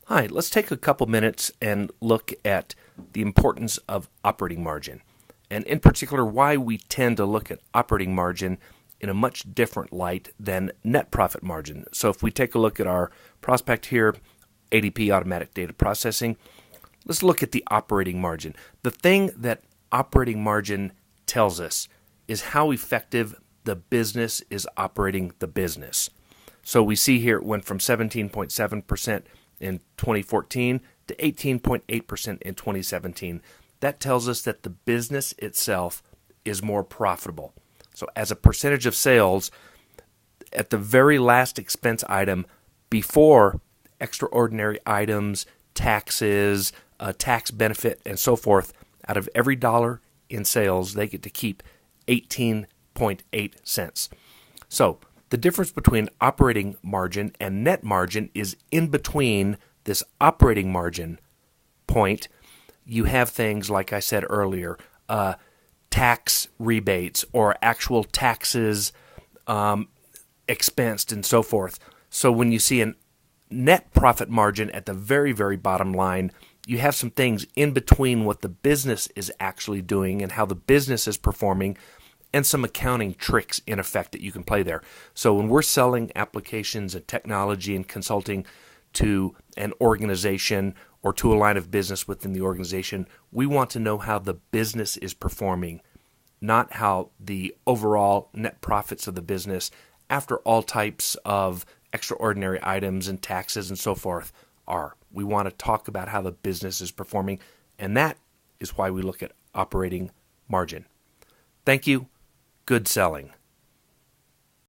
Hi, let's take a couple minutes and look at the importance of operating margin, and in particular, why we tend to look at operating margin in a much different light than net profit margin. So if we take a look at our prospect here, ADP Automatic Data Processing, let's look at the operating margin. The thing that operating margin tells us is how effective the business is operating the business. So we see here it went from 17.7% in 2014 to 18.8% in 2017. That tells us that the business itself is more profitable. So as a percentage of sales, at the very last expense item before extraordinary items, taxes, tax benefit, and so forth, out of every dollar in sales, they get to keep 18.8 cents. So the difference between operating margin and net margin is in between this operating margin point. You have things, like I said earlier, tax rebates or actual taxes expensed and so forth. So when you see a net profit margin at the very, very bottom line, you have some things in between what the business is actually doing and how the business is performing, and some accounting tricks in effect that you can play there. So when we're selling applications and technology and consulting to an organization or to a line of business within the organization, we want to know how the business is performing, not how the overall net profits of the business, after all types of extraordinary items and taxes and so forth, are. We want to talk about how the business is performing, and that is why we look at operating margin. Thank you. Good selling.